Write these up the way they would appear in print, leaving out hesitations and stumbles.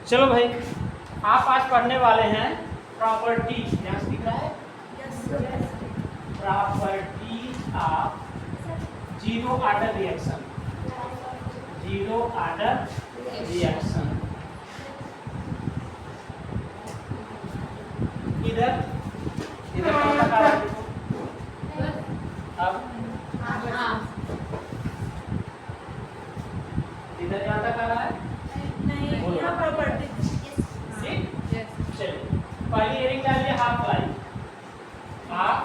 चलो भाई, आप आज पढ़ने वाले हैं प्रॉपर्टी। यहाँ से दिख रहा है property of zero order reaction. Zero order reaction इधर इधर कौन सा कार्य है? अब इधर यहाँ तक आ रहा है। ठीक, चलिए पहली हेडिंग डालिए हाफ लाइफ। हाफ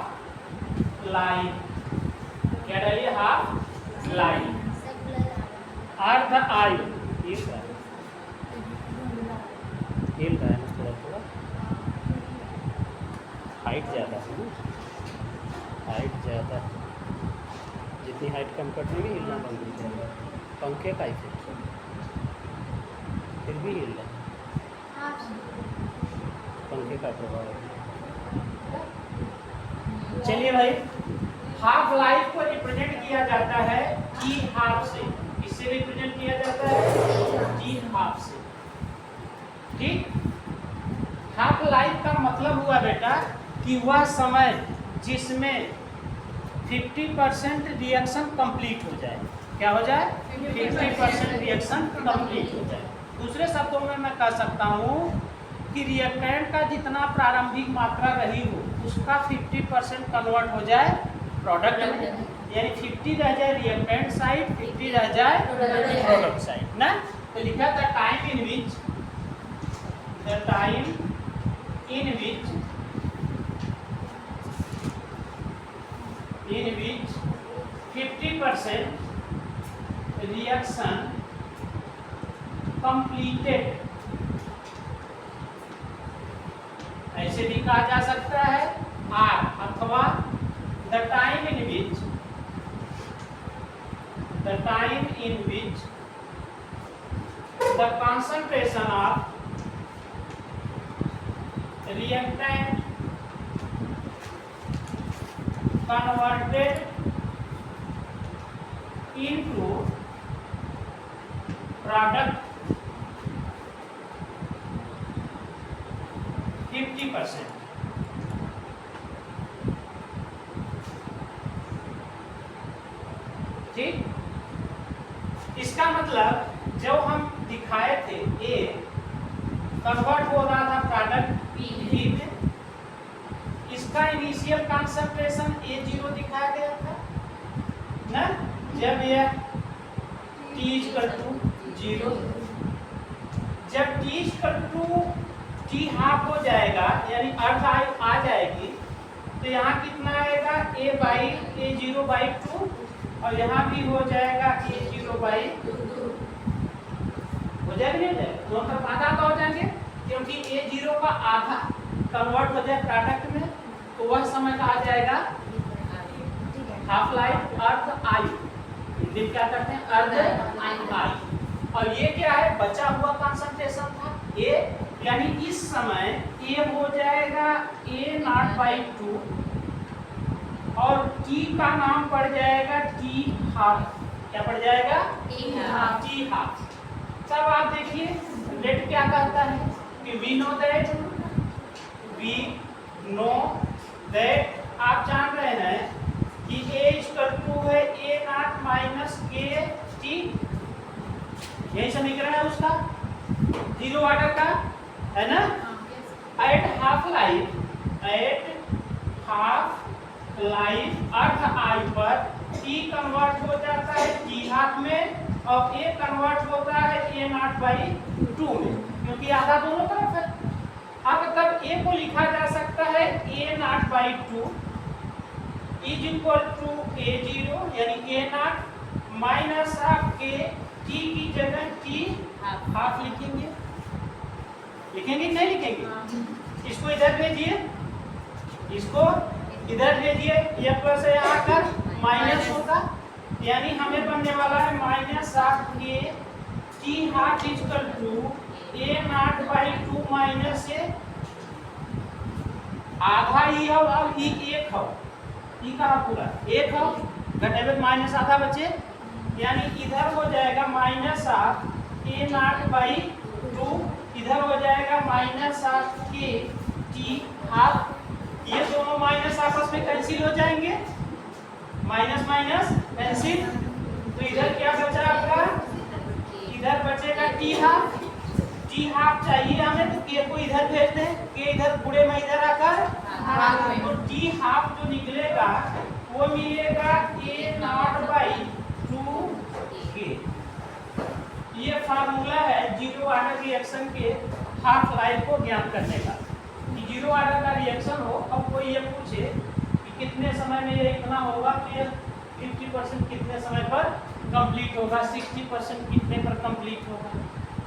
लाइफ क्या डालिए? Half life. अर्ध आयु हिल रहा है ना, थोड़ा थोड़ा हाइट ज़्यादा है ना, हाइट ज़्यादा है। जितनी हाइट कम कर देंगे हिलना बंद हो जाएगा। पंखे का इफेक्ट है, फिर भी हिल रहा है, पंखे का प्रभाव है। चलिए भाई, हाफ लाइफ को रिप्रेजेंट किया जाता है टी हाफ से। इससे रिप्रेजेंट किया जाता है टी हाफ से। ठीक, हाफ लाइफ का मतलब हुआ बेटा कि वह समय जिसमें 50% रिएक्शन कंप्लीट हो जाए। क्या हो जाए? 50% रिएक्शन कंप्लीट हो जाए। दूसरे शब्दों में मैं कह सकता हूँ कि रिएक्टेंट का जितना प्रारंभिक मात्रा रही हो उसका 50% कन्वर्ट हो जाए प्रोडक्ट में, यानी 50 रह जाए रिएक्टेंट साइड, 50 रह जाए प्रोडक्ट साइड ना। तो लिखा था time in which 50% reaction completed। ऐसे भी कहा जा सकता है R, अथवा the time in which the concentration of reactant converted into product 50%। ठीक, इसका मतलब जब हम दिखाए थे A कन्वर्ट हो रहा था प्रोडक्ट B में, इसका इनिशियल कंसंट्रेशन A0 दिखाया गया था ना। जब यह T=0, जब T=2 T हाफ हो जाएगा यानी अर्ध आयु आ जाएगी, तो यहाँ कितना आएगा? A/A0/2 और यहाँ भी हो जाएगा A0/2। हो जाएगा नहीं हो जाएगा? दोनों तरफ आधा आधा हो जाएंगे, क्योंकि A0 का आधा कन्वर्ट हो जाए प्रोडक्ट में, तो वह समय का आ जाएगा हाफ लाइफ, अर्ध आयु। हिंदी क्या करते हैं? अर्ध आयु। और ये क्या है? बचा हुआ कंसंट्रेशन था A, यानी इस समय A हो जाएगा A0/2 और T का नाम पड़ जाएगा T हाफ। क्या पड़ जाएगा? T half. तब आप देखिए रेट क्या कहता है कि we know that आप जान रहे हैं कि A=2 है A0 - KT। यही समीकरण है उसका जीरो ऑर्डर का, है ना। एट हाफ लाइफ अर्ध आयु पर T कन्वर्ट हो जाता है T हाफ में और A कन्वर्ट होता है A0/2 में, क्योंकि आधा दोनों तरफ है। अब तब A को लिखा जा सकता है A0/2 = A0, यानी A0 minus half K। T की जगह T हाफ लिखेंगे, लिखेंगे नहीं लिखेंगे? इसको इधर भेजिए, इसको इधर भेजिए, ये प्लस है यहाँ कर माइनस होगा, यानी हमें बनने वाला है minus half K T half = A0/2 minus A। आधा ही हो और ही एक हो, ही का पूरा एक हो, घटे में माइनस आधा बचे, यानी इधर हो जाएगा माइनस हाफ A0/2, इधर हो जाएगा माइनस ऑफ के टी हाफ, ये दोनों माइनस आपस में कैंसिल हो जाएंगे, माइनस माइनस कैंसिल, तो इधर क्या बचा आपका, इधर बचेगा टी हाफ, टी हाफ चाहिए हमें तो के को इधर भेज दें, के इधर पूरे में इधर आकर तो टी हाफ जो निकलेगा वो मिलेगा ए नॉट बाई 2 के। ये फार्मूला है जीरो ऑर्डर रिएक्शन के हाफ लाइफ को ज्ञात करने का, कि जीरो ऑर्डर का रिएक्शन हो, अब कोई ये पूछे कि कितने समय में ये इतना होगा, तो ये 50% कितने समय पर कंप्लीट होगा, 60% कितने पर कंप्लीट होगा।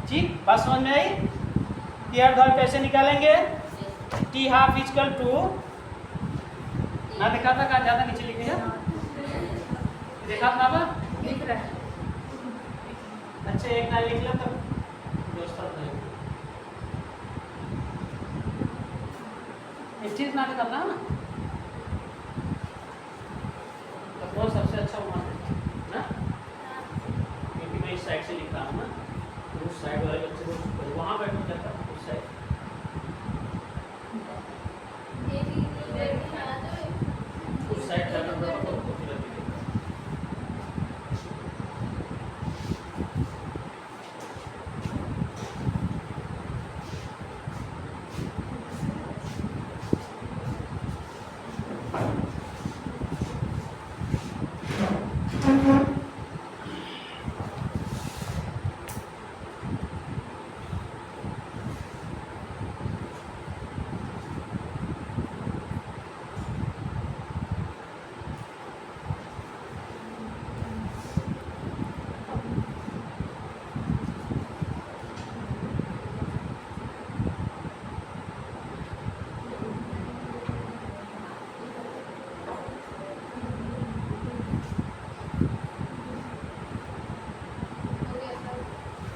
ठीक, बात समझ में आई? क्लियर? घर कैसे निकालेंगे? टी हाफ इक्वल टू, ना देखा था का ज्यादा नीचे लिखे हैं, देखा था ना, दिख रहा है। अच्छा एक ना लिख लो तब दोस्तों इस चीज ना देखा था ना, तो वो सबसे अच्छा हुआ ना, क्योंकि मैं इस साइड से लिख रहा हूँ ना, उस साइड वाले बच्चे को वहाँ बैठना चाहता हूँ, उस साइड उस साइड जाना पड़ेगा तो फिर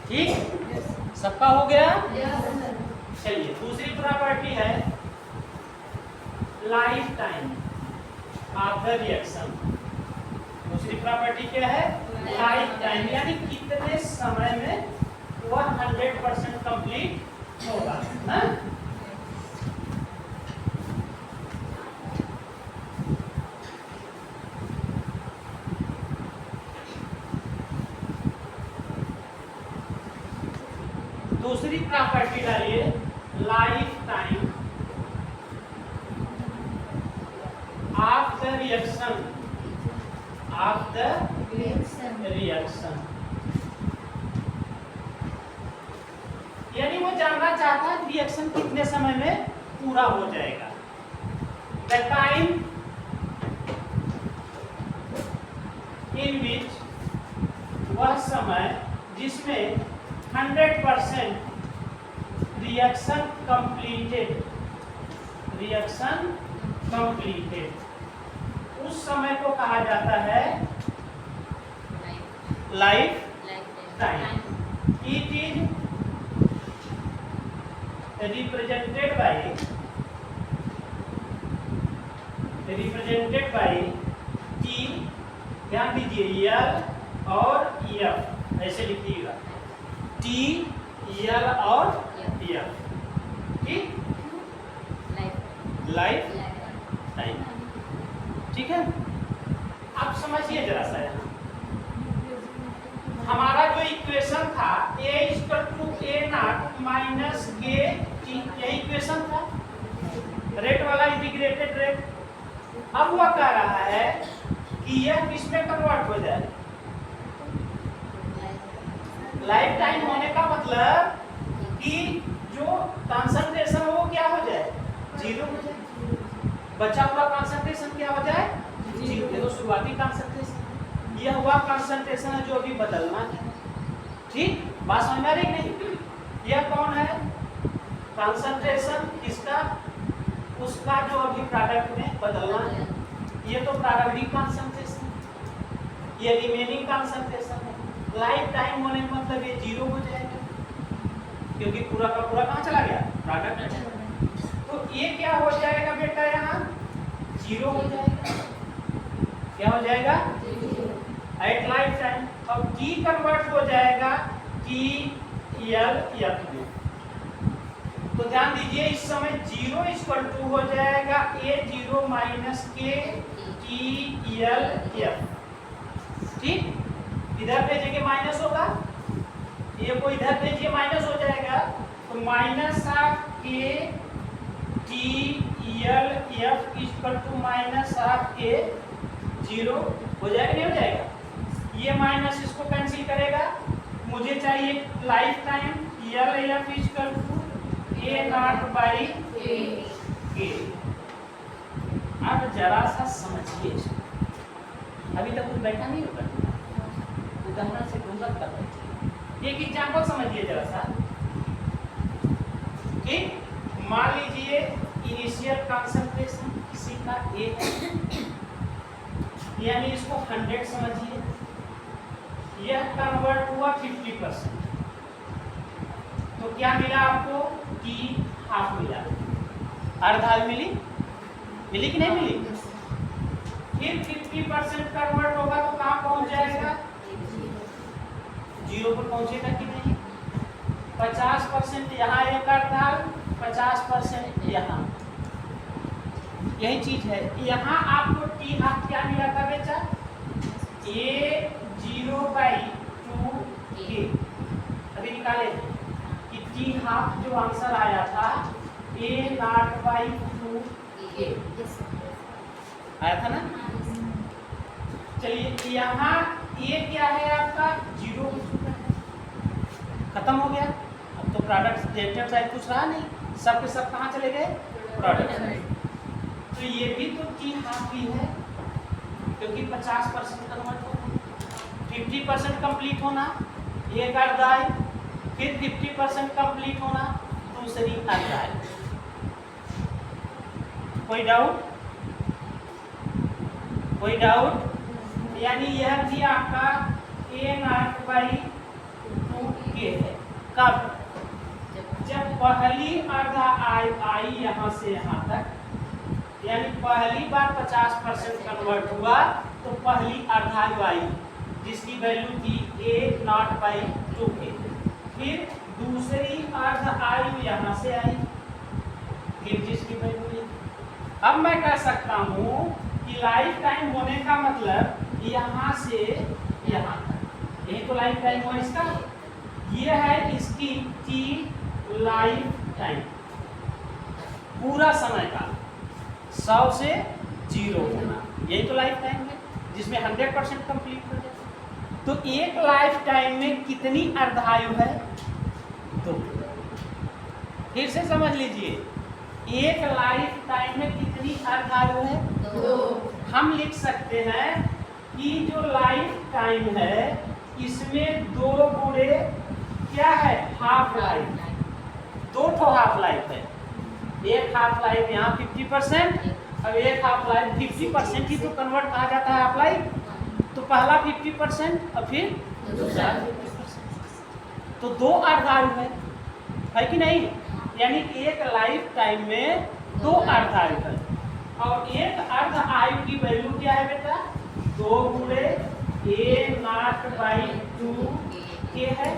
ठीक, सबका हो गया? चलिए दूसरी प्रॉपर्टी है life time of the reaction. दूसरी प्रॉपर्टी क्या है? लाइफ टाइम, यानी कितने समय में वह 100% कंप्लीट होगा ना? दूसरी प्रॉपर्टी डालिए life time of the reaction, of the reaction, यानी वो जानना चाहता है रिएक्शन कितने समय में पूरा हो जाएगा। द टाइम इन विच, वह समय जिसमें 100% रिएक्शन कंप्लीटेड, रिएक्शन कंप्लीटेड, उस समय को कहा जाता है life time. It is represented by T, ध्यान दीजिए एल और एफ ऐसे लिखिएगा, टी एल और एफ, ठीक, लाइफ टाइम। ठीक है, अब समझिए जरा सा, यहाँ हमारा जो इक्वेशन था a equal to a naught minus K T, यही इक्वेशन था, रेट वाला इंटीग्रेटेड रेट। अब वह कह रहा है कि यह किसमें कन्वर्ट हो जाए, लाइफ टाइम होने का मतलब कि जो कंसंट्रेशन हो वो क्या हो जाए, जीरो हो जाए, बचा हुआ कंसंट्रेशन क्या हो जाए, जीरो। ये तो शुरुआती कंसंट्रेशन, यह हुआ कंसंट्रेशन है जो अभी बदलना है। ठीक, बात समझ में आ रही नहीं? यह कौन है कंसंट्रेशन, किसका, उसका जो अभी प्रोडक्ट में बदलना है। ये तो प्रारंभिक कंसंट्रेशन, ये रिमेनिंग कंसंट्रेशन है। लाइफ टाइम होने का मतलब ये जीरो हो जाएगा, क्योंकि पूरा का पूरा कहाँ चला गया, प्रोडक्ट। तो ये क्या हो जाएगा बेटा, यहाँ जीरो हो जाएगा, क्या हो जाएगा, एट लाइफ टाइम। अब टी कन्वर्ट हो जाएगा टी एल एफ में, तो ध्यान दीजिए इस समय 0 इक्वल टू हो जाएगा A0 माइनस के TLF। ठीक, इधर भेजेंगे माइनस होगा, ये को इधर भेजिए माइनस हो जाएगा, तो minus of K TLF equal to minus of K 0 हो जाएगा, नहीं हो जाएगा? ये माइनस इसको कैंसिल करेगा, मुझे चाहिए lifetime LF equal to A0/K। अब जरा सा समझिए, अभी तक कुछ बैठा नहीं होगा, उदाहरण से गुजर कर बैठिए। एक एग्जांपल समझिए जरा सा। ठीक, मान लीजिए इनिशियल कंसंट्रेशन किसी का A है, यानी इसको 100 समझिए, यह कन्वर्ट हुआ 50%, तो क्या मिला आपको? T हाफ मिला, अर्धा मिली, मिली कि नहीं मिली? फिर 50% कन्वर्ट होगा तो कहाँ पहुंच जाएगा? 0 पर पहुंचेगा कि नहीं? 50% यहाँ एक अर्धाल, 50% यहाँ, यही चीज है। यहाँ आपको T हाफ क्या मिला था बेटा? A0/2K। अभी निकाले कि T हाफ जो आंसर आया था A0/2K आया था ना? चलिए यहाँ ये क्या है आपका? 0 खत्म हो गया। अब तो प्रोडक्ट डेल्टा साइड कुछ रहा नहीं, सब के सब कहाँ चले गए? प्रोडक्ट। तो ये भी तो T हाफ ही है, क्योंकि 50% कन्वर्ट होना, 50% कंप्लीट होना, एक अर्धाई, फिर 50% कंप्लीट होना, दूसरी अर्धाई। कोई डाउट? कोई डाउट? यानी यह भी आपका A0/2K है। कब? जब पहली अर्धा आई यहाँ से यहाँ तक, यानी पहली बार 50% कन्वर्ट हुआ तो पहली अर्धायु आई जिसकी वैल्यू थी A0/2K। फिर दूसरी अर्ध आयु यहाँ से आई, फिर जिसकी वैल्यू। अब मैं कह सकता हूँ कि लाइफ टाइम होने का मतलब यहाँ से यहाँ तक, यही तो लाइफ टाइम हुआ इसका। ये है इसकी T लाइफ टाइम, पूरा समय का 100 से 0 होना, यही तो लाइफ टाइम है जिसमें 100% कंप्लीट हो जाए। तो एक लाइफ टाइम में कितनी अर्धायु है? 2। फिर से समझ लीजिए, एक लाइफ टाइम में कितनी अर्धायु है? 2। हम लिख सकते हैं कि जो लाइफ टाइम है इसमें 2 गुणे क्या है? Half life. 2 हाफ लाइफ है, एक हाफ लाइफ यहाँ 50%, अब एक हाफ लाइफ 50% ही तो कन्वर्ट कहा जाता है हाफ लाइफ। तो पहला 50% और फिर दूसरा 50%, तो 2 अर्धायु है कि नहीं? यानी एक लाइफ टाइम में 2 अर्धायु है, और एक अर्ध आयु की वैल्यू क्या है बेटा? 2 गुणे A0/2K है।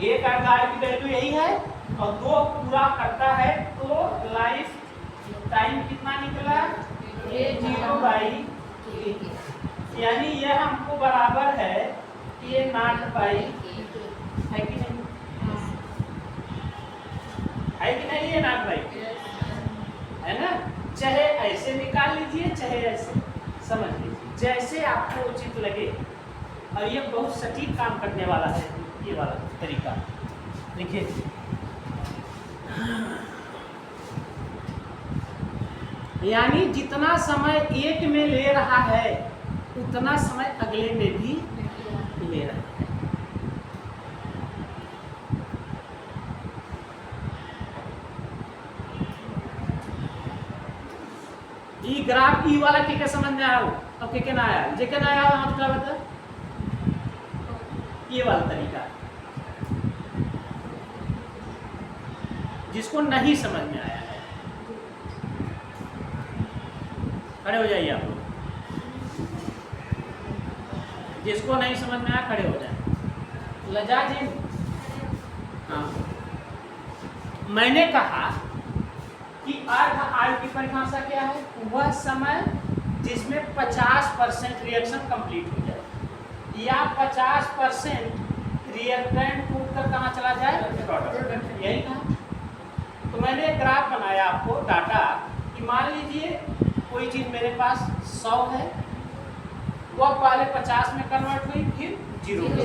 एक अर्धायु की वैल्यू यही है, और 2 पूरा करता है, तो लाइफ टाइम कितना निकला? A0/K, यानी यह हमको बराबर है A0/K, है कि नहीं? है कि नहीं? A0/K है ना? चाहे ऐसे निकाल लीजिए, चाहे ऐसे समझ लीजिए, जैसे आपको उचित लगे। और ये बहुत सटीक काम करने वाला है, ये वाला तरीका। देखिए यानी जितना समय एक में ले रहा है उतना समय अगले में भी ले रहा है। ई ग्राफ ई वाला के समझ में आया हो, अब के ना आया, जे के ना आया हाथ का बता, ये वाला तरीका जिसको नहीं समझ में आया है, खड़े हो जाइए आप लोग। जिसको नहीं समझ में आया खड़े हो जाए। लजा जी, हाँ मैंने कहा कि अर्ध आयु की परिभाषा क्या है? वह समय जिसमें 50% रिएक्शन कंप्लीट हो जाए या 50% रिएक्टेंट टूटकर कहाँ चला जाए? प्रोडक्ट। यही कहा। तो मैंने एक ग्राफ बनाया आपको डाटा कि मान लीजिए कोई चीज़ मेरे पास 100 है, वह पहले 50 में कन्वर्ट हुई, फिर 0 में।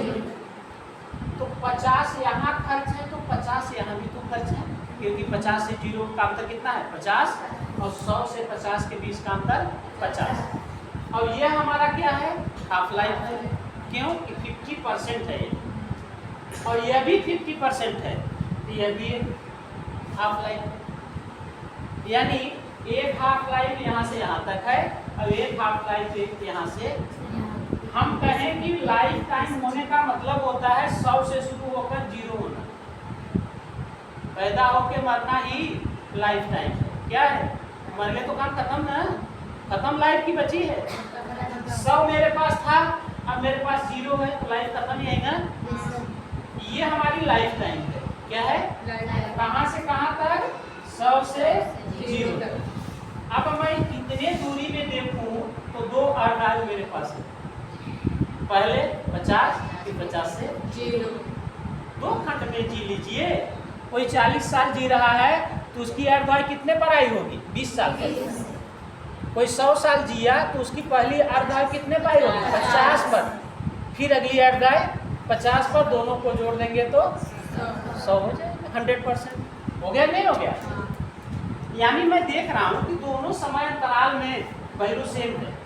तो 50 यहाँ खर्च है तो 50 यहाँ भी तो खर्च है, क्योंकि 50 से 0 का अंतर कितना है? 50, और 100 से 50 के बीच का अंतर 50। और यह हमारा क्या है? हाफ लाइफ है। क्यों? कि 50% है ये, और यह भी 50% है, तो यह भी हाफ लाइफ। यानी एक हाफ लाइफ यहाँ से यहाँ तक है और एक हाफ लाइफ यहाँ से। हम कहें कि लाइफ टाइम होने का मतलब होता है 100 से शुरू होकर 0 होना। पैदा होके मरना ही लाइफ टाइम है। क्या है? मर गए तो काम खत्म ना, खत्म, लाइफ की बची है। 100 मेरे पास था, अब मेरे पास 0 है, तो लाइफ खत्म ही है ना। ये हमारी लाइफ टाइम है। क्या है? कहाँ से कहाँ तक? 100 से 0 तक। अब मैं कितने दूरी में देखूं तो 2 अर्ध आयु मेरे पास है। पहले 50, फिर 50 से 0। 2 खंड में जी लीजिए। कोई 40 साल जी रहा है तो उसकी अर्ध आयु कितने पर आई होगी? 20 साल पर। कोई 100 साल जिया तो उसकी पहली अर्ध आयु कितने पर आई होगी? 50 पर। फिर अगली अर्ध आयु 50 पर, दोनों को जोड़ देंगे तो 100 हो जाएगा। 100% हो गया, नहीं हो गया? यानी मैं देख रहा हूँ कि दोनों समय अंतराल में वैल्यू सेम है।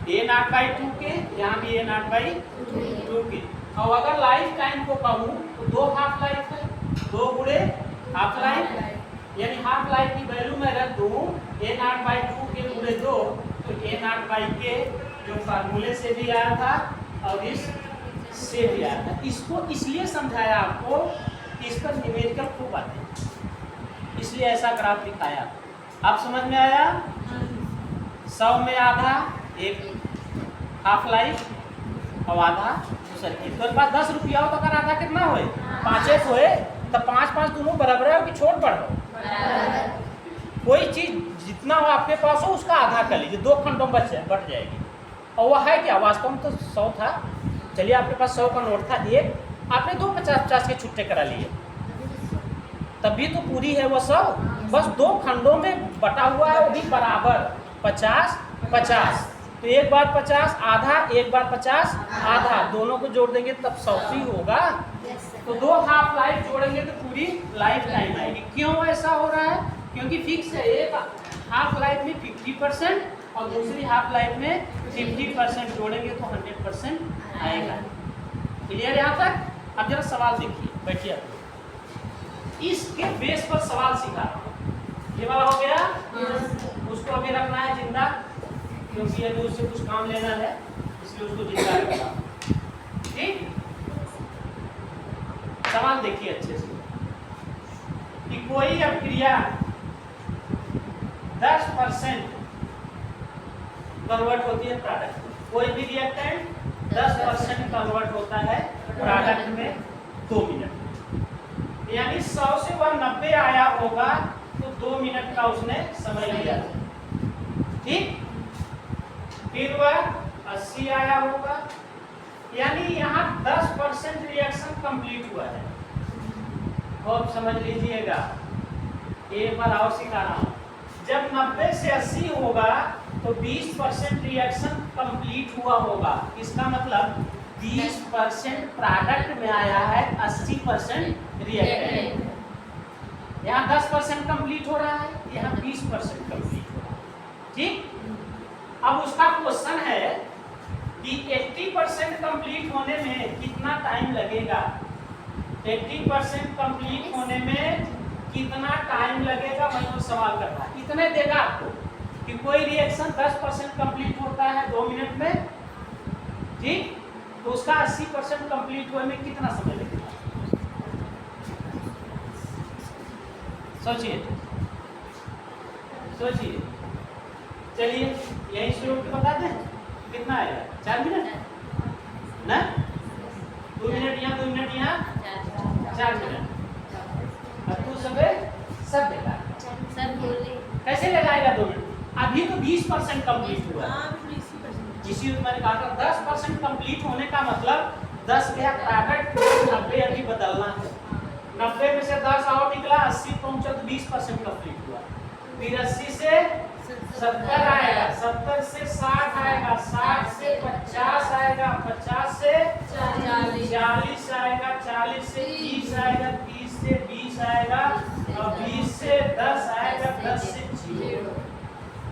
A0/2 के, यहाँ भी A0/2 के। और अगर लाइफ टाइम को कहूँ तो 2 हाफ लाइफ है, 2 गुणे हाफ लाइफ, यानी हाफ लाइफ की वैल्यू मैं रख दूँ A0/2 के गुणे 2, तो A0/k जो फार्मूले से भी आया था और इस से भी आया था। इसको इसलिए समझाया आपको कि इस पर न्यूमेरिकल खूब आते हैं, इसलिए ऐसा ग्राफ दिखाया। आप समझ में आया? 100 में आधा एक हाफ लाइफ और आधा दूसरा। तो पास 10 रुपया हो तो अगर आधा कितना होए? 5 होए, तो 5 दोनों बराबर है कि छोड़ पड़ हो? कोई चीज जितना हो आपके पास हो उसका आधा कर लीजिए, 2 खंडों में बढ़ जाएगी। और वह है क्या? वास्तव में तो 100 था, चलिए आपके पास 100 का नोट था, एक आपने 2 50 के छुट्टे करा लिए, तभी तो पूरी है वो 100। बस 2 खंडों में बटा हुआ है, वो भी बराबर 50-50। तो एक बार 50 आधा, एक बार 50 आधा, दोनों को जोड़ देंगे तब 100 ही होगा। तो 2 हाफ लाइफ जोड़ेंगे तो पूरी लाइफ टाइम आएगी। क्यों ऐसा हो रहा है? क्योंकि फिक्स है, एक हाफ लाइफ में 50% और दूसरी हाफ लाइफ में 50% जोड़ेंगे तो 100% आएगा। क्लियर यहाँ तक? अब जरा सवाल देखिए, बैठिए। इसके बेस पर सवाल सीखा रहा हूँ। ये वाला हो गया, उसको अभी रखना है जिंदा, क्योंकि अभी उससे कुछ काम लेना है, इसलिए उसको जिंदा रखना। ठीक? सवाल देखिए अच्छे से कि कोई अभिक्रिया 10% कन्वर्ट होती है प्रोडक्ट। कोई भी रिएक्टेंट 10% कन्वर्ट होता है प्रोडक्ट में 2 मिनट। यानी 100 से वह 90 आया होगा तो 2 मिनट का उसने समय लिया। ठीक? फिर वह 80 आया होगा, यानी यहाँ 10% रिएक्शन कंप्लीट हुआ है। अब समझ लीजिएगा, एक बार और सिखा रहा हूँ। जब 90 से 80 होगा तो 20% रिएक्शन कंप्लीट हुआ होगा। इसका मतलब 20% प्रोडक्ट में आया है, 80% रिएक्टेंट। यहाँ 10% कंप्लीट हो रहा है, यहाँ 20% कंप्लीट हो रहा है। ठीक? अब उसका क्वेश्चन है कि 80% कंप्लीट होने में कितना टाइम लगेगा? 80% कंप्लीट होने में कितना टाइम लगेगा? मैं तो सवाल कर रहा है। इतने देगा आपको कि कोई रिएक्शन 10% कंप्लीट होता है 2 मिनट में। ठीक? तो उसका 80% कंप्लीट होने में कितना समय लगेगा? सोचिए सोचिए। चलिए यही शुरू के बता दें कितना आएगा? 4 मिनट ना? 2 मिनट यहाँ, 2 मिनट यहाँ, 4 मिनट। अभी तो 20% कंप्लीट हुआ है। इसी मैंने कहा था 10% कंप्लीट होने का मतलब 10 गया प्रोडक्ट 90 अभी बदलना है। 90 में से 10 और निकला 80 पहुंचा तो 20% कंप्लीट हुआ। फिर 80 से 70 आएगा, 70 से 60 आएगा, 60 से 50 आएगा, 50 से 40 आएगा, 40 से 30 आएगा, 30 से 20 आएगा और 20 से 10 आएगा, 10 से 0।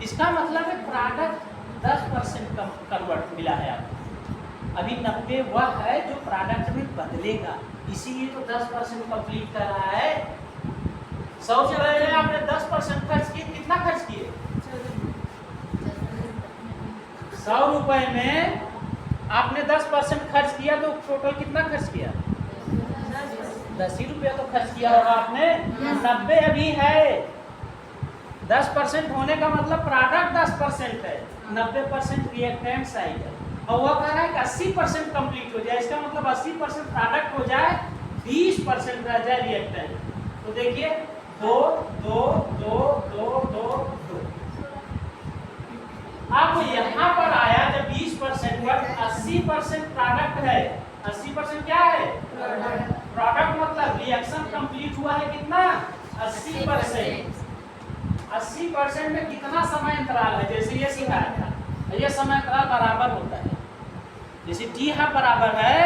इसका मतलब है प्रोडक्ट 10% कन्वर्ट मिला है आपको। अभी 90 वह है जो प्रोडक्ट में बदलेगा, इसीलिए तो 10% कंप्लीट कर रहा है। 100 चल रहे हैं, आपने 10% खर्च किए, कितना खर्च किए? 100 रुपए में आपने 10% खर्च किया तो टोटल कितना खर्च किया? 10 ही रुपया तो खर्च किया होगा आपने। 90 अभी है, 10% होने का मतलब प्रोडक्ट 10% है, 90% रिएक्टेंट साइड है और वह कह रहा है कि 80% कंप्लीट हो जाए। इसका मतलब 80% प्रोडक्ट हो जाए, 20% रह जाए रिएक्टेंट। तो देखिए 2 2 2 2 2 2। अब यहाँ पर आया जब 20% पर 80% प्रोडक्ट है। 80% क्या है? प्रोडक्ट मतलब रिएक्शन कंप्लीट हुआ है कितना? 80%। 80% में कितना समय अंतराल है? जैसे ये सिखाया था, ये समय अंतराल बराबर होता है। जैसे टी है बराबर है,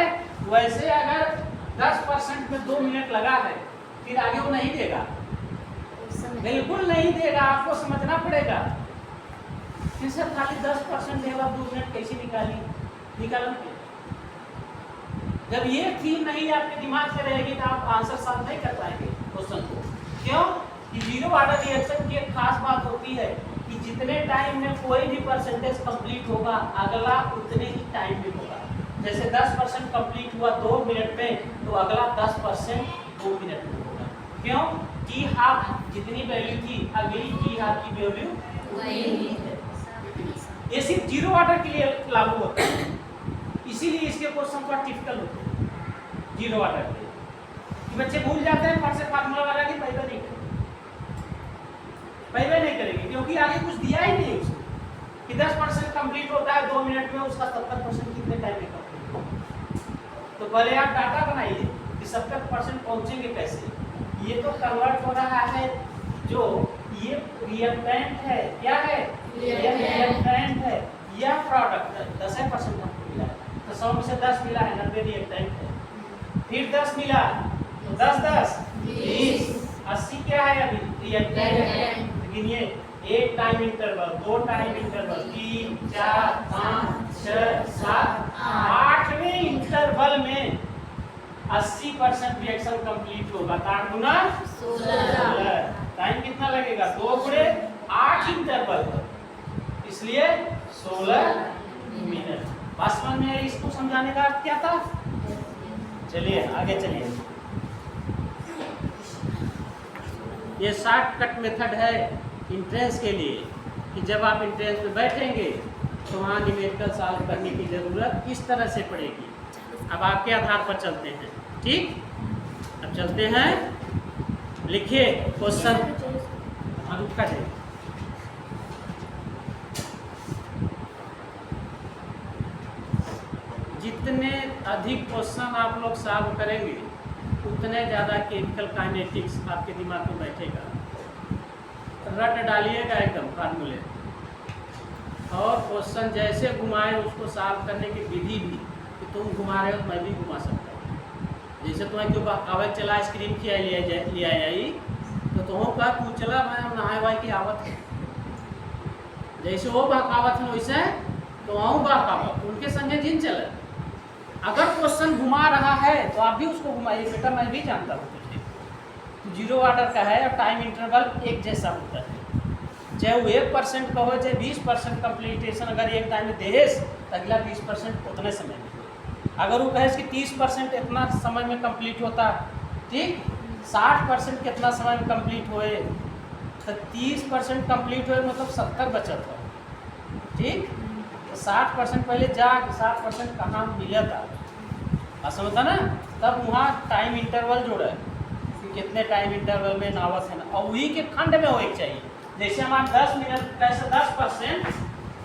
वैसे अगर 10% में 2 मिनट लगा है, फिर आगे वो नहीं देगा, बिल्कुल नहीं देगा, आपको समझना पड़ेगा। फिर से खाली 10% देगा, 2 मिनट कैसे निकालेंगे? जब ये थीम नहीं आपके दिमाग में रहेगी तो आप आंसर सॉल्व नहीं कर पाएंगे क्वेश्चन को। क्यों? कि जीरो ऑर्डर रिएक्शन की एक खास बात होती है कि जितने टाइम में कोई भी परसेंटेज कंप्लीट होगा, अगला उतने ही टाइम में होगा। जैसे 10% कंप्लीट हुआ 2 मिनट में, तो अगला 10% 2 मिनट में होगा। क्यों? टी हाफ जितनी वैल्यू थी, अगली टी हाफ की वैल्यू वही है। ये सिर्फ जीरो ऑर्डर के लिए लागू होता है, इसीलिए इसके क्वेश्चन थोड़ा टिपिकल होते हैं जीरो ऑर्डर के। बच्चे भूल जाते हैं, फट से फार्मूला लगा के पैदा नहीं करेंगे, क्योंकि आगे कुछ दिया ही नहीं उसको कि 10% कंप्लीट होता है 2 मिनट में, उसका 70% कितने टाइम में कंप्लीट होगा। तो पहले आप डाटा बनाइए कि 70% पहुंचेंगे कैसे। ये तो कन्वर्ट हो रहा है, जो ये रिएक्टेंट है, क्या है? ये रिएक्टेंट है, यह प्रोडक्ट है। 10% हमको मिला है, तो 100 में से 10 मिला है, 90 रिएक्टेंट है। फिर 10 मिला तो 10 10 20, 80 क्या है अभी? रिएक्टेंट है। गिनिए, 1 टाइम इंटरवल, 2 टाइम इंटरवल, 3 4 5 6 7 8वें इंटरवल में 80% रिएक्शन कंप्लीट होगा। 8 गुना 16, टाइम कितना लगेगा? 2 गुणे 8 इंटरवल, इसलिए 16 मिनट। बस समझ में इसको समझाने का अर्थ क्या था? चलिए आगे चलिए। ये शॉर्टकट मेथड है इंट्रेंस के लिए कि जब आप इंट्रेंस में बैठेंगे तो वहाँ न्यूमेरिकल सॉल्व करने की ज़रूरत इस तरह से पड़ेगी। अब आपके आधार पर चलते हैं, ठीक? अब चलते हैं, लिखिए क्वेश्चन। रुका जाए, जितने अधिक क्वेश्चन आप लोग सॉल्व करेंगे उतने ज़्यादा केमिकल काइनेटिक्स आपके दिमाग में बैठेगा। रट डालिएगा एकदम फार्मूले, और क्वेश्चन जैसे घुमाए उसको सॉल्व करने की विधि भी कि तुम घुमा रहे हो तो मैं भी घुमा सकता हूँ। जैसे तुम्हें क्यों कागज चला आइसक्रीम खिया लिया आई तो तुम कहा तू चला मैं हम नहाए वाई की आवत है, जैसे वो बहकावत है वैसे तो वहाँ बहकावत उनके संगे जिन चले। अगर क्वेश्चन घुमा रहा है तो आप भी उसको घुमाइए। बेटा मैं भी जानता हूँ तुझे, तो जीरो ऑर्डर का है और टाइम इंटरवल एक जैसा होता है। चाहे वो 1% का हो, चाहे 20% कंप्लीटेशन अगर एक टाइम में देहेस तो अगला 20% उतने समय में। अगर वो कहे कि 30% इतना समय में कंप्लीट होता, ठीक, 60% कितना समय में कंप्लीट होए, तो 30% कंप्लीट हुए मतलब 70 बचत हो, ठीक। तो 60% पहले जा 60% कहाँ मिला था, समझता ना, तब वहाँ टाइम इंटरवल जोड़ा कि कितने टाइम इंटरवल में नावत है ना, और वही के खंड में होना चाहिए। जैसे हमारा 10 मिनट कैसे 10%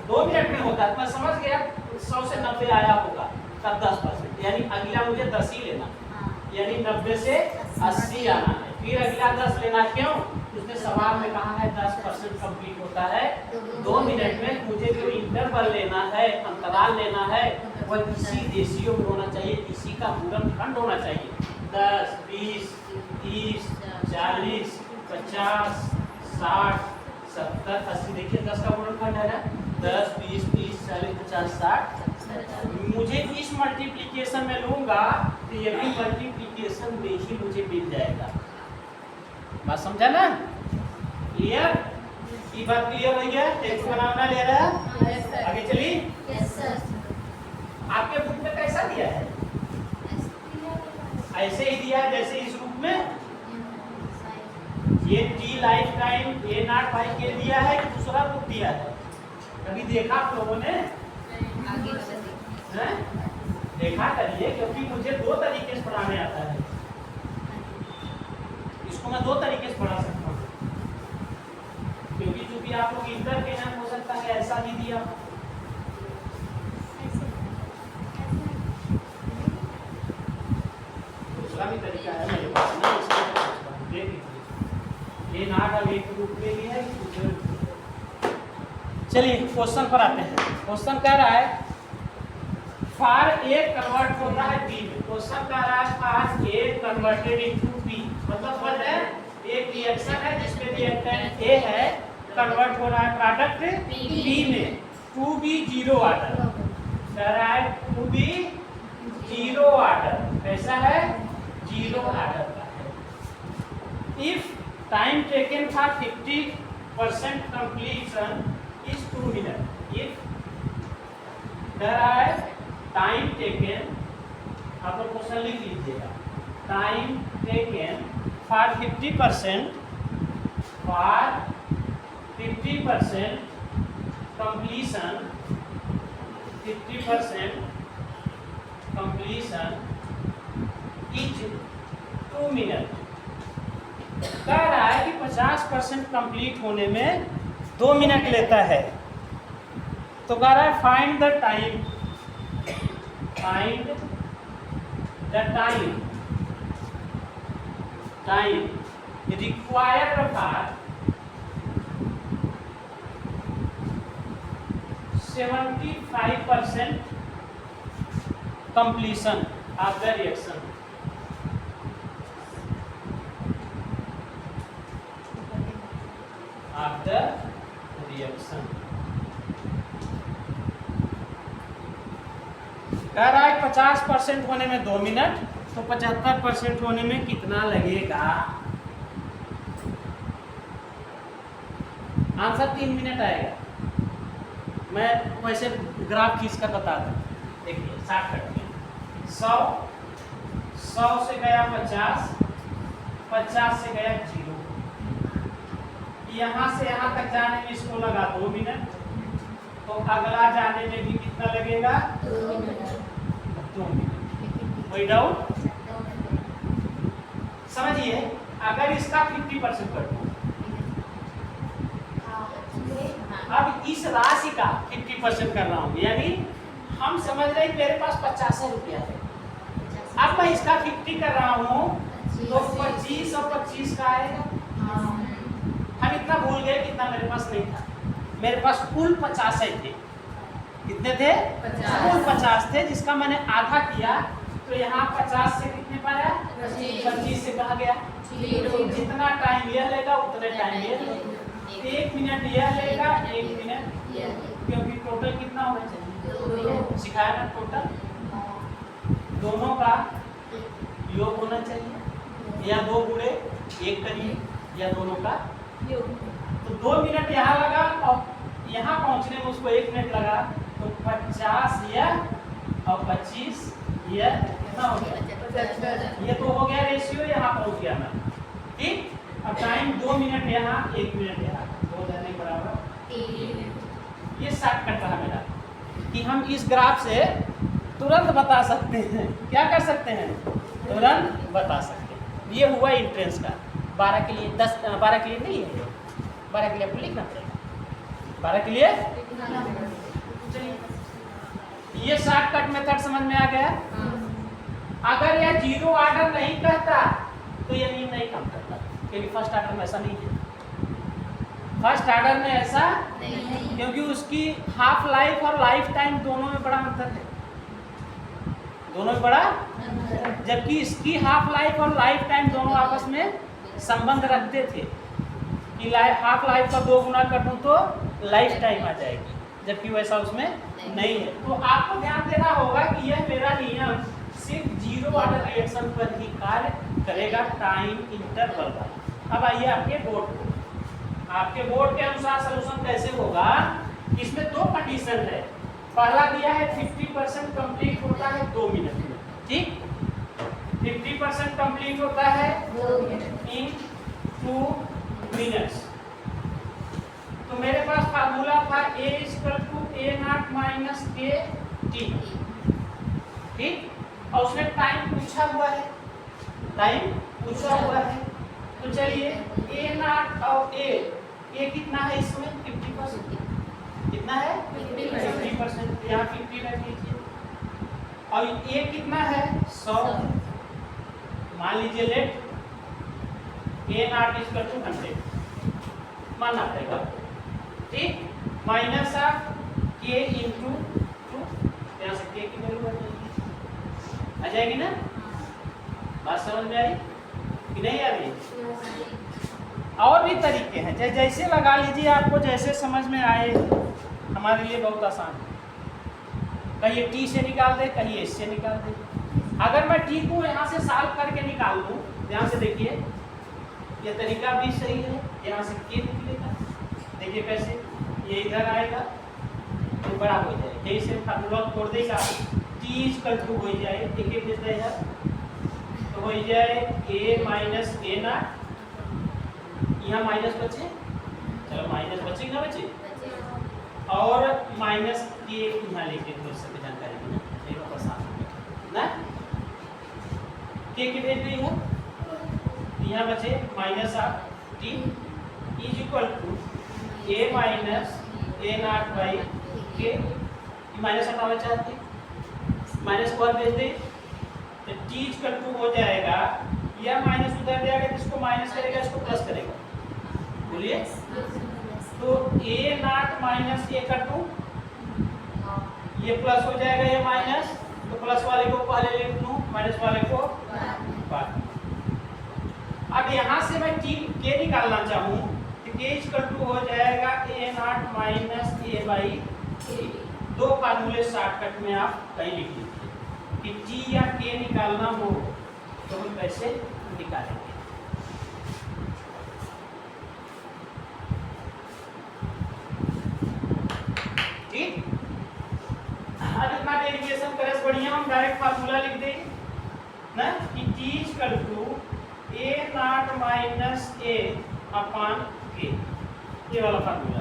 2 मिनट में होता है, मैं समझ गया 100 से 90 आया होगा तब 10%, यानी अगला मुझे 10 ही लेना, यानी 90 से 80 आना है, फिर अगला 10 लेना। क्यों? उसने सवाल में कहा है 10% कंप्लीट होता है 2 मिनट में, मुझे जो इंटरवल लेना है, अंतराल लेना है, वह इसी रेशियो में होना चाहिए, इसी का गुणनखंड होना चाहिए। 10, 20, 30, 40, 50, 60, 70, 80, देखिए 10 का गुणनखंड है ना, 10, 20, 30, 40, 50, 60। मुझे इस मल्टीप्लिकेशन में लूंगा तो ये भी मल्टीप्लिकेशन में ही मुझे मिल जाएगा। बात समझा ना? क्लियर? ये बात क्लियर हो गया? टेक्स्ट बनाना ले रहा है? आगे चलिए। आपके बुक में कैसा दिया है? ऐसे ही दिया है जैसे इस रूप में। ये tea life time A not by के दिया है कि दूसरा बुक दिया है? कभी देखा आप लोगों ने? देखा करिए, क्योंकि मुझे 2 तरीके से पढ़ाने आता है। इसको मैं 2 तरीके से पढ़ा सकता हूँ, क्योंकि जो भी आप लोग इंटर के हैं, हो सकता है ऐसा भी दिया। दूसरा भी तरीका है मेरे पास ना, इसको देख लीजिए। ये नाट अब एक रूप में ही है। चलिए क्वेश्चन पर आते हैं। क्वेश्चन कह रहा है फार ए कन्वर्ट होता है बी में। क्वेश्चन कह रहा है फार ए कन्वर्टेड इनटू बी, मतलब what है? एक रिएक्शन है जिसमें रिएक्टेंट ए है, कन्वर्ट हो रहा है प्रोडक्ट बी में। 2b 0 ऑर्डर कह रहा है, 2b 0 ऑर्डर कैसा है? 0 ऑर्डर का है। If time taken for 50% completion is 2 minute. If कह रहा है टाइम टेकन, आप लोग क्वेश्चन लिख लीजिएगा, time taken for 50% completion, 50% completion is 2 minute. कह रहा है कि 50% कंप्लीट होने में 2 मिनट लेता है। तो कह रहा है find the time, find the time required for 75% completion of the reaction। of the reaction कह रहा है 50% होने में 2 मिनट, तो 75% होने में कितना लगेगा? आंसर 3 मिनट आएगा। मैं वैसे ग्राफ खींच कर बता दूं, देखिए शॉर्टकट में 100 से गया 50 से गया 0, यहाँ से यहाँ तक जाने में इसको लगा 2 मिनट, तो अगला जाने में भी कितना लगेगा? 2 मिनट। कोई डाउट? समझिए, अगर इसका 50% कर दूं, अब इस राशि का 50% कर रहा हूँ, यानी हम समझ रहे हैं मेरे पास 85 रुपया है। अब मैं इसका 50 कर रहा हूँ तो 25 और 25 का आएगा। हम इतना भूल गए कितना मेरे पास नहीं था, मेरे पास कुल 50 थे। कितने थे? 50। कुल 50 थे, जिसका मैंने आधा किया, तो यहाँ 50 से कितने पाया? 25 से कहा गया जितना टाइम यह लेगा उतने टाइम ये लेगा। 1 मिनट यह लेगा, 1 मिनट, क्योंकि टोटल कितना होना चाहिए? सिखाया ना, टोटल दोनों का योग होना चाहिए, या 2 गुणे 1 करिए, या दोनों का योग। तो 2 मिनट यहाँ लगा और यहाँ पहुँचने में उसको 1 मिनट लगा, तो 50 यह और 25 यह कितना हो गया? ये तो हो गया रेशियो, यहाँ पहुँच गया मैं। ठीक, अब टाइम 2 मिनट यहाँ, 1 मिनट यहाँ, 2 जाने बराबर 3। ये शॉर्टकट रहा मेरा कि हम इस ग्राफ से तुरंत बता सकते हैं। क्या कर सकते हैं? तुरंत बता सकते हैं। ये हुआ इंट्रेंस का 12 के लिए, 12 के लिए नहीं है, 12 के लिए आपको लिखना पड़ेगा, 12 के लिए। चलिए ये शॉर्टकट मेथड समझ में आ गया। अगर यह जीरो ऑर्डर नहीं कहता तो ये नियम नहीं काम करता, क्योंकि फर्स्ट ऑर्डर में ऐसा नहीं है, फर्स्ट ऑर्डर में ऐसा नहीं, क्योंकि उसकी हाफ लाइफ और लाइफ टाइम दोनों में बड़ा अंतर है, दोनों में बड़ा, जबकि इसकी हाफ लाइफ और लाइफ टाइम दोनों आपस में संबंध रखते थे कि हाफ लाइफ का 2 गुना कर दूं तो लाइफ टाइम आ जाएगी, जबकि वैसा उसमें नहीं है। तो आपको ध्यान देना होगा कि यह मेरा नियम सिर्फ जीरो ऑर्डर रिएक्शन पर ही कार्य करेगा टाइम इंटरवल पर। अब आइए आपके बोर्ड को, आपके बोर्ड के अनुसार सलूशन कैसे होगा। इसमें 2 कंडीशन है। पहला दिया है 50% कंप्लीट होता है 2 मिनट में, ठीक, 50% कंप्लीट होता है इन 2 मिनट्स। तो मेरे पास फार्मूला था A = A0 - KT, ठीक, और उसने टाइम पूछा हुआ है, टाइम पूछा हुआ है। तो चलिए A0 और A कितना है इसमें 50%, कितना है 50%, यहाँ 50 रख लीजिए, और A कितना है 100, मान लीजिए लेट A0 = 100 मानना पड़ेगा, ठीक, माइनस ऑफ K × 2, यहाँ से K की वैल्यू आ जाएगी ना। बात समझ में आई कि नहीं आ रही? और भी तरीके हैं, जैसे लगा लीजिए, आपको जैसे समझ में आए, हमारे लिए बहुत आसान है। कहीं T से निकाल दे, कहीं S से निकाल दे। अगर मैं T को यहाँ से सॉल्व करके निकाल दूँ, ध्यान से देखिए, ये तरीका भी सही है, यहाँ से K निकलेगा, देखिए कैसे, ये इधर आएगा तो बड़ा हो जाएगा, यही से फार्मूला तोड़ देगा, T = हो जाए, देखिए कितना है तो हो जाए A - A0, यहाँ माइनस बचे, चलो माइनस बचे ना बचे, और माइनस K यहाँ लेके थोड़ी सी जानकारी देना, नहीं तो आसान ना, K की वैल्यू है, यहाँ बचे minus of T = A - A0 / K, minus हटाना चाहते हैं, माइनस को भेज दे तो T = हो जाएगा, यह माइनस उधर जाएगा, इसको माइनस करेगा, इसको प्लस करेगा, बोलिए, तो A0 - A2, ये प्लस हो जाएगा, ये माइनस, तो प्लस वाले को पहले लिख लूं, माइनस वाले को बाद। अब यहाँ से मैं K निकालना चाहूँ तो K = हो जाएगा A0 - A/K। 2 फार्मूले शॉर्टकट में आप कहीं लिख लीजिए कि T या K निकालना हो तो हम कैसे निकालेंगे। ठीक, अब इतना डेरिवेशन करे बढ़िया, हम डायरेक्ट फार्मूला लिख देंगे ना कि T = A0 - A/K, ये वाला फार्मूला,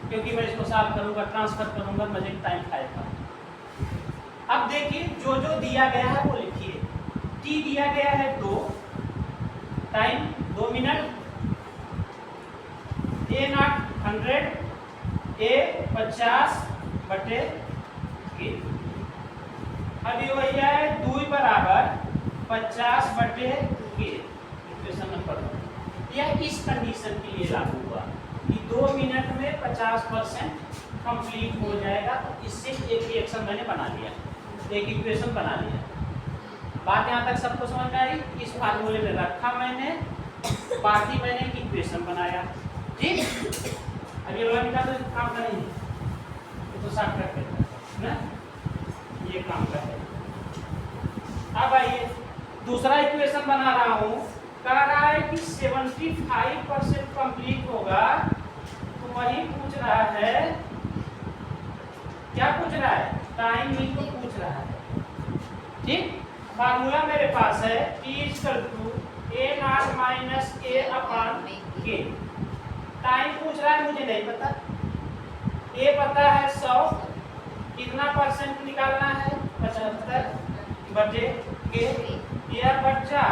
क्योंकि मैं इसको सॉल्व करूंगा, ट्रांसफर करूंगा, मुझे टाइम खाएगा। अब देखिए जो दिया गया है वो लिखिए। T दिया गया है 2, time 2 minute, A0 100, A 50/K, अभी हो जाए 2 = 50/K, इक्वेशन नंबर 1। यह इस कंडीशन के लिए लागू हुआ कि 2 मिनट में 50% कंप्लीट हो जाएगा, तो इससे एक रिएक्शन मैंने बना लिया, एक इक्वेशन बना लिया। बात यहाँ तक सबको समझ में आई? इस फार्मूले में रखा मैंने, बाकी मैंने एक इक्वेशन बनाया, ठीक। अब ये वाला निकाल दो, काम करेंगे तो साफ रख देना ना, ये काम कर। अब आइए दूसरा इक्वेशन बना रहा हूँ, कह रहा है कि 75% कंप्लीट होगा, तो वही पूछ रहा है, क्या पूछ रहा है, टाइम ही तो पूछ रहा है, ठीक। फार्मूला मेरे पास है T = A0 - A/K, टाइम पूछ रहा है, मुझे नहीं पता, A पता है 100, कितना परसेंट निकालना है 75/K, यह बच्चा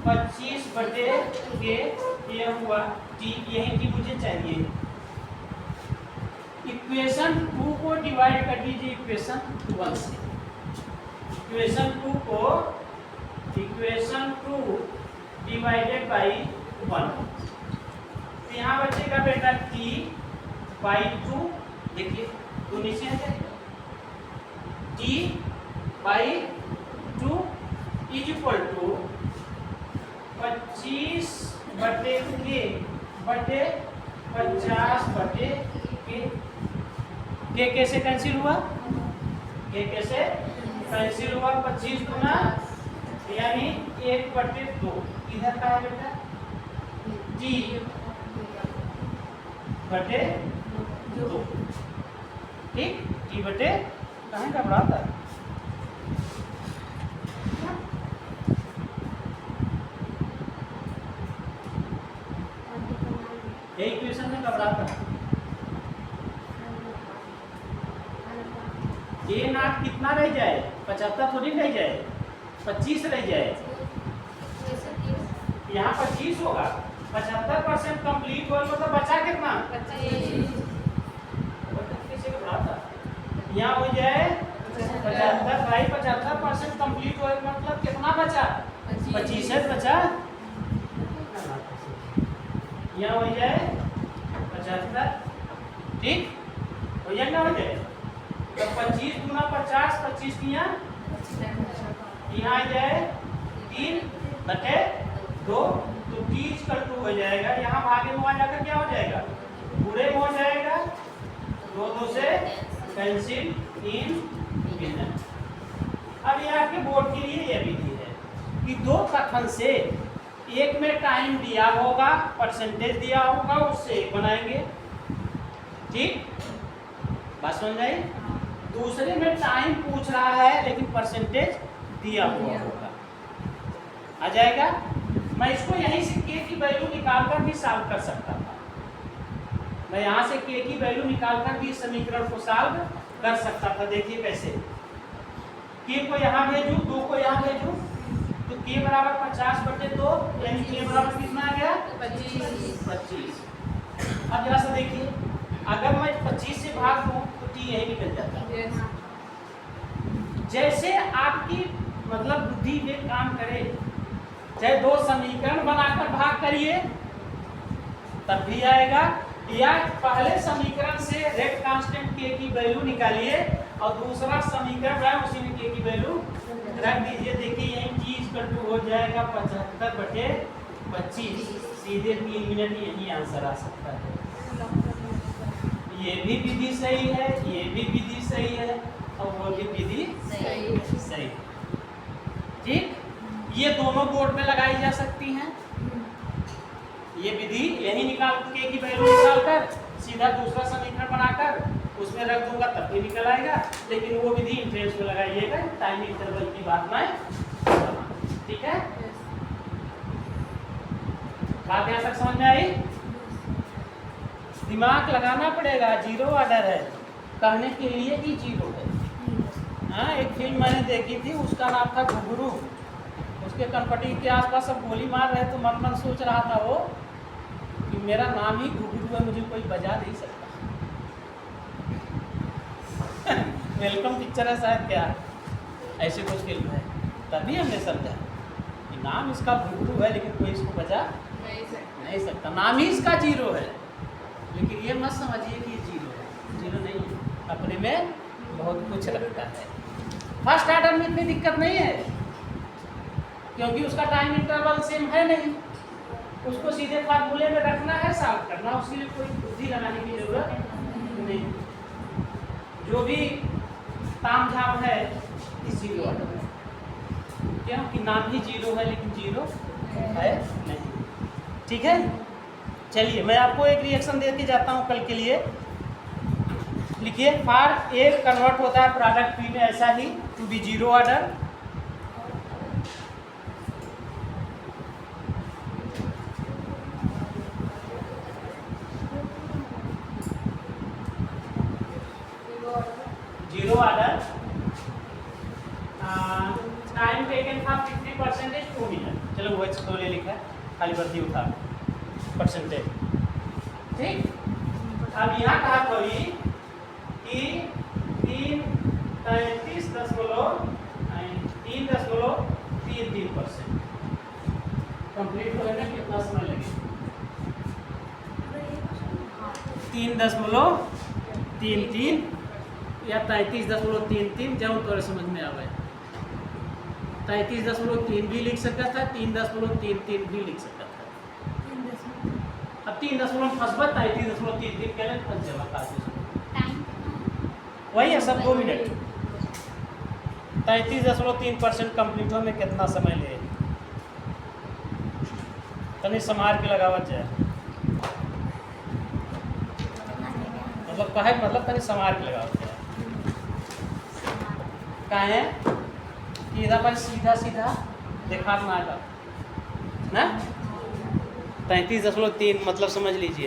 25 बटे के, ये हुआ टी, यही टी मुझे चाहिए। इक्वेशन 2 को डिवाइड कर दीजिए इक्वेशन 1 से। इक्वेशन 2 को, इक्वेशन 2 डिवाइडेड बाई 1, तो यहाँ बचेगा बेटा t बाई 2, देखिए तो नीचे आ जाएगा t by 2 is equal to 25 बटे के बटे 50 बटे के कैसे कैंसिल हुआ, के कैसे कैंसिल हुआ, 25 गुना यानी 1 बटे 2, इधर का है बेटा t बटे 2, ठीक, t बटे कहाँ का बढ़ाता है, ये इक्वेशन में घबराता है। ए नाट कितना रह जाए, 75 थोड़ी रह जाए, 25 रह जाए, यहाँ 25 होगा, 75% कंप्लीट हो मतलब बचा कितना, 25, यहाँ हो जाए 75 भाई 75% कंप्लीट हो मतलब कितना बचा, 25 बचा, यहाँ हो जाए 75, ठीक हो जाए ना, हो जाए तो 25 गुना 50, 25 यहाँ आ जाए 3 बटे 2, तो 30 हो जाएगा, यहाँ भागे में आ जाकर क्या हो जाएगा, पूरे में हो जाएगा, 2 से कैंसिल, 3 विनर। अब ये आपके बोर्ड के लिए यह विधि है कि 2 कथन से एक में टाइम दिया होगा, परसेंटेज दिया होगा, उससे एक बनाएंगे, ठीक, बात समझ आई। दूसरे में टाइम पूछ रहा है लेकिन परसेंटेज दिया हुआ होगा, आ जाएगा। मैं इसको यहीं से के की वैल्यू निकालकर भी सॉल्व कर सकता था, मैं यहाँ से के की वैल्यू निकालकर भी समीकरण को सॉल्व कर सकता था। देखिए कैसे, के को यहाँ भेजूं, 2 को यहाँ भेजूं, तो के बराबर 50 बटे 2 यानी के बराबर कितना आ गया, 25। अब जरा सा देखिए, अगर मैं 25 से भाग दूं तो टी यही निकल जाता है। जैसे आपकी मतलब बुद्धि में काम करे, चाहे 2 समीकरण बनाकर भाग करिए तब भी आएगा, या पहले समीकरण से रेट कांस्टेंट के की वैल्यू निकालिए और दूसरा समीकरण है उसी में के की वैल्यू रख दीजिए। देखिए यही चीज कटू हो जाएगा 75 बटे 25, सीधे 3 मिनट यही आंसर आ सकता है। ये भी विधि सही है, ये भी विधि सही है और वो भी विधि सही, ठीक। ये दोनों बोर्ड में लगाई जा सकती हैं। ये विधि यही निकाल के की वैल्यू निकालकर सीधा दूसरा समीकरण बनाकर उसमें रख दूंगा तब भी निकल आएगा, लेकिन वो विधि इंटरेस्ट में लगाइएगा, टाइम इंटरवल की बात मैं, ठीक है। बात यहाँ तक समझ में आई? दिमाग लगाना पड़ेगा, जीरो ऑर्डर है कहने के लिए ही जीरो है। हाँ, एक फिल्म मैंने देखी थी, उसका नाम था घुघरू। उसके कनपटी के आसपास सब गोली मार रहे तो मन मन सोच रहा था वो कि मेरा नाम ही घुघरू है, मुझे कोई बजा नहीं सकता। वेलकम पिक्चर है शायद, क्या ऐसे कुछ फिल्म है। तभी हमने समझा कि नाम इसका घुघरू है लेकिन कोई इसको बजा नहीं सकता, नाम ही इसका जीरो है। लेकिन ये मत समझिए कि ये जीरो है, जीरो नहीं है, अपने में बहुत कुछ रखता है। फर्स्ट ऑर्डर में इतनी दिक्कत नहीं है क्योंकि उसका टाइम इंटरवल सेम है नहीं, उसको सीधे फार्मूले में रखना है, सॉल्व करना, उसके लिए कोई बुद्धि लगाने की जरूरत नहीं। जो भी तामझाम है इस जीरो ऑर्डर में, क्योंकि नाम ही जीरो है लेकिन जीरो है नहीं, ठीक है। चलिए मैं आपको एक रिएक्शन दे के जाता हूँ कल के लिए। लिखिए, फार ए कन्वर्ट होता है प्रोडक्ट पी में ऐसा ही to be zero order. Zero order, time taken था 50% 2 मिनट। चलो वो ले लिखा है। खाली वर्दी उठा परसेंटेज। ठीक, अब यहाँ कहा कोई कि 33.33% कंप्लीट होने में कितना समय लगेगा? 3.33 या 33.33 जब तोरे समझ में आवे। 33.3 भी लिख सकता था, 3.33 भी लिख सकता था। अब 3 दशमलव फंसबा 33.33 के लिए फंस जाएगा काफी वही है सब 2 मिनट। 33.3% कंप्लीट होने में कितना समय ले? तनी समार के लगावत जाए, मतलब कहे मतलब तनी समार के लगावत जाए। काहे कि इधर पर सीधा सीधा देखा ना 33.3 मतलब समझ लीजिए।